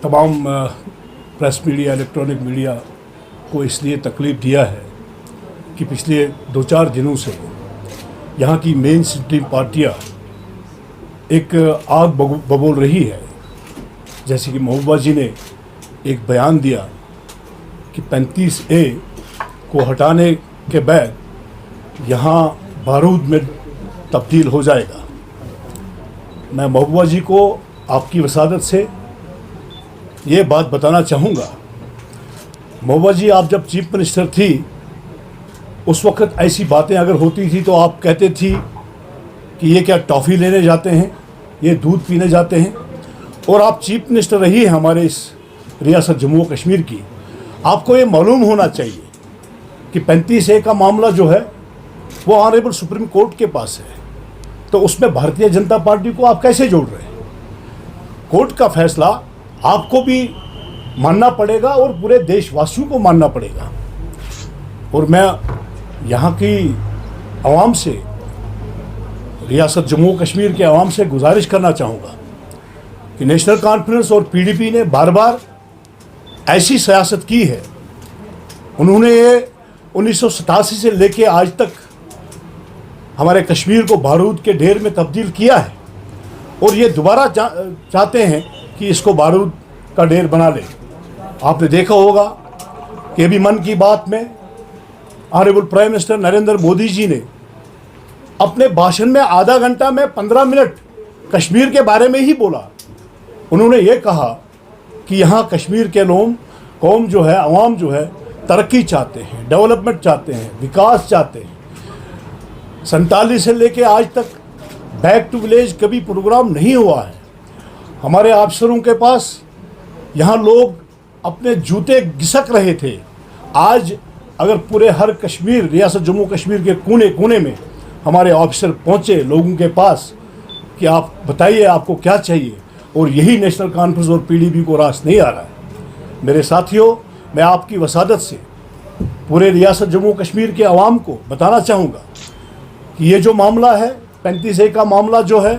तमाम press media, electronic media को इसलिए तकलीफ़ दिया है कि पिछले 2-4 दिनों से यहाँ की मेन स्ट्रीम पार्टियाँ एक आग बबूल रही है। जैसे कि महबूबा जी ने एक बयान दिया कि 35A को हटाने के बाद यहाँ बारूद में तब्दील हो जाएगा। मैं महबूबा जी को आपकी वसादत से ये बात बताना चाहूँगा। महबूबा जी, आप जब चीफ मिनिस्टर थी उस वक्त ऐसी बातें अगर होती थी तो आप कहते थी कि ये क्या टॉफ़ी लेने जाते हैं, ये दूध पीने जाते हैं। और आप चीफ मिनिस्टर रही है हमारे इस रियासत जम्मू कश्मीर की। आपको ये मालूम होना चाहिए कि 35A का मामला जो है वो ऑनरेबल सुप्रीम कोर्ट के पास है, तो उसमें भारतीय जनता पार्टी को आप कैसे जोड़ रहे हैं? कोर्ट का फैसला आपको भी मानना पड़ेगा और पूरे देशवासियों को मानना पड़ेगा। और मैं यहाँ की आवाम से, रियासत जम्मू कश्मीर के आवाम से गुजारिश करना चाहूँगा कि नेशनल कॉन्फ्रेंस और PDP ने बार बार ऐसी सियासत की है। उन्होंने ये 1987 से लेके आज तक हमारे कश्मीर को बारूद के ढेर में तब्दील किया है और ये दोबारा चाहते हैं कि इसको बारूद का ढेर बना ले। आपने देखा होगा कि अभी मन की बात में honourable prime minister Narendra Modi ji ने अपने भाषण में आधा घंटा में 15 मिनट कश्मीर के बारे में ही बोला। उन्होंने ये कहा कि यहाँ कश्मीर के लोग, कौम जो है, अवाम जो है, तरक्की चाहते हैं, डेवलपमेंट चाहते हैं, विकास चाहते हैं। 47 से लेके आज तक बैक टू विलेज कभी प्रोग्राम नहीं हुआ है। हमारे अफसरों के पास यहाँ लोग अपने जूते घिसक रहे थे। आज अगर पूरे हर कश्मीर, रियासत जम्मू कश्मीर के कोने कोने में हमारे ऑफिसर पहुँचे लोगों के पास कि आप बताइए आपको क्या चाहिए, और यही नेशनल कॉन्फ्रेंस और PDP को रास नहीं आ रहा है। मेरे साथियों, मैं आपकी वसादत से पूरे रियासत जम्मू कश्मीर के अवाम को बताना चाहूँगा कि ये जो मामला है 35A का मामला जो है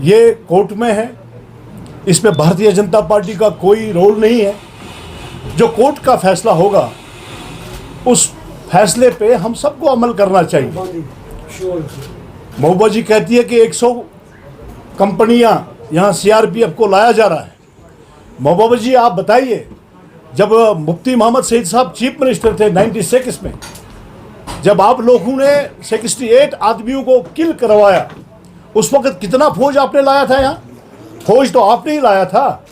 ये कोर्ट में है। इसमें भारतीय जनता पार्टी का कोई रोल नहीं है। जो कोर्ट का फैसला होगा उस फैसले पे हम सबको अमल करना चाहिए। महबूबा जी कहती है कि 100 कंपनियां यहाँ CRPF को लाया जा रहा है। महबूबा जी, आप बताइए, जब मुफ्ती मोहम्मद सईद साहब चीफ मिनिस्टर थे 96 में, जब आप लोगों ने 68 आदमियों को किल करवाया, उस वक्त कितना फौज आपने लाया था यहाँ? फौज तो आपने ही लाया था।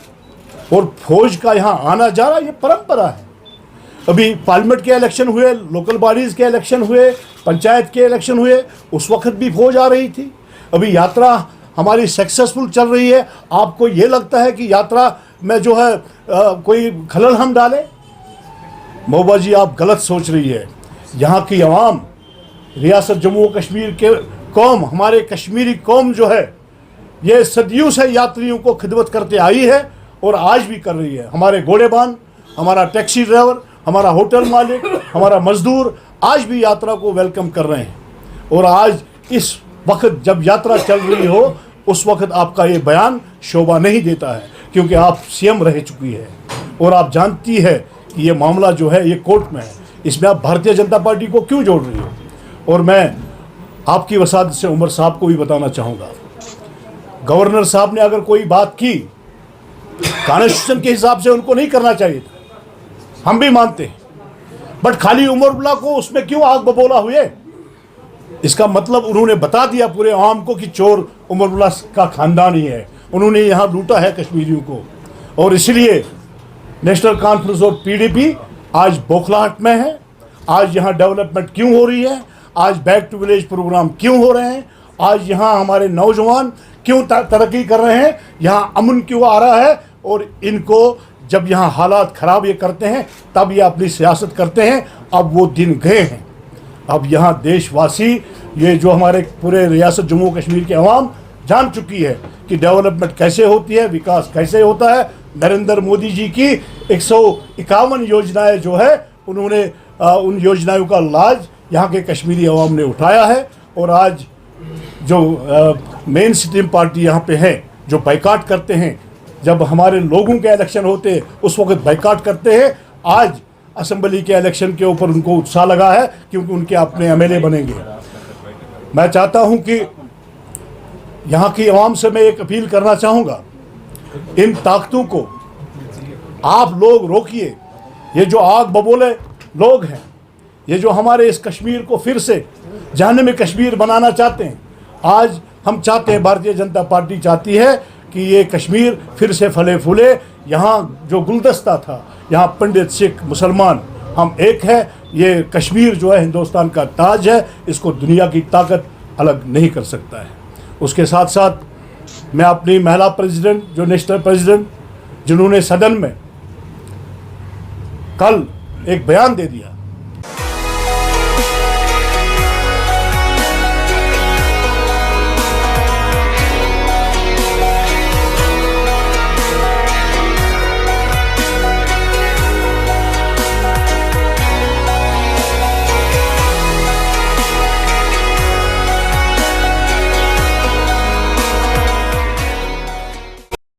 और फौज का यहाँ आना जाना ये परंपरा है। अभी पार्लियामेंट के इलेक्शन हुए, लोकल बॉडीज़ के इलेक्शन हुए, पंचायत के इलेक्शन हुए, उस वक्त भी फौज आ रही थी। अभी यात्रा हमारी सक्सेसफुल चल रही है। आपको ये लगता है कि यात्रा में जो है कोई खलल हम डालें? महबूबा जी, आप गलत सोच रही है। यहाँ की आवाम, रियासत जम्मू कश्मीर के कौम, हमारे कश्मीरी कौम जो है, ये सदियों से यात्रियों को खिदमत करते आई है और आज भी कर रही है। हमारे घोड़ेबान, हमारा टैक्सी ड्राइवर, हमारा होटल मालिक, हमारा मजदूर आज भी यात्रा को वेलकम कर रहे हैं। और आज इस वक्त जब यात्रा चल रही हो, उस वक्त आपका ये बयान शोभा नहीं देता है, क्योंकि आप CM रह चुकी है और आप जानती है कि ये मामला जो है ये कोर्ट में है। इसमें आप भारतीय जनता पार्टी को क्यों जोड़ रही हो? और मैं आपकी वसादत से उमर साहब को भी बताना चाहूँगा, गवर्नर साहब ने अगर कोई बात की कॉन्स्टिट्यूशन के हिसाब से उनको नहीं करना चाहिए था, हम भी मानते हैं, बट खाली उमरुल्लाह को उसमें क्यों आग बबूला हुए? इसका मतलब उन्होंने बता दिया पूरे आवाम को कि चोर उमरुल्लाह का खानदान ही है, उन्होंने यहाँ लूटा है कश्मीरियों को। और इसलिए नेशनल कॉन्फ्रेंस और PDP आज बौखलाहट में है। आज यहाँ डेवलपमेंट क्यों हो रही है? आज बैक टू विलेज प्रोग्राम क्यों हो रहे हैं? आज यहाँ हमारे नौजवान क्यों तरक्की कर रहे हैं? यहाँ अमन क्यों आ रहा है? और इनको जब यहाँ हालात ख़राब ये करते हैं तब ये अपनी सियासत करते हैं। अब वो दिन गए हैं। अब यहाँ देशवासी, ये जो हमारे पूरे रियासत जम्मू कश्मीर के अवाम जान चुकी है कि डेवलपमेंट कैसे होती है, विकास कैसे होता है। नरेंद्र मोदी जी की 151 योजनाएं जो है, उन्होंने उन योजनाओं का लाज यहाँ के कश्मीरी अवाम ने उठाया है। और आज जो मेन स्ट्रीम पार्टी यहाँ पे है, जो बाइकाट करते हैं जब हमारे लोगों के इलेक्शन होते हैं उस वक्त बाइकाट करते हैं। आज असेंबली के इलेक्शन के ऊपर उनको उत्साह लगा है क्योंकि उनके अपने एमएलए बनेंगे। मैं चाहता हूं कि यहाँ की आवाम से मैं एक अपील करना चाहूँगा, इन ताकतों को आप लोग रोकिए। ये जो आग बबूले लोग हैं, ये जो हमारे इस कश्मीर को फिर से जहन्नम में कश्मीर बनाना चाहते हैं, आज हम चाहते हैं, भारतीय जनता पार्टी चाहती है कि ये कश्मीर फिर से फले फूले। यहाँ जो गुलदस्ता था, यहाँ पंडित सिख मुसलमान हम एक है। ये कश्मीर जो है हिंदुस्तान का ताज है, इसको दुनिया की ताकत अलग नहीं कर सकता है। उसके साथ साथ मैं अपनी महिला प्रेसिडेंट, जो नेशनल प्रेसिडेंट, जिन्होंने सदन में कल एक बयान दे दिया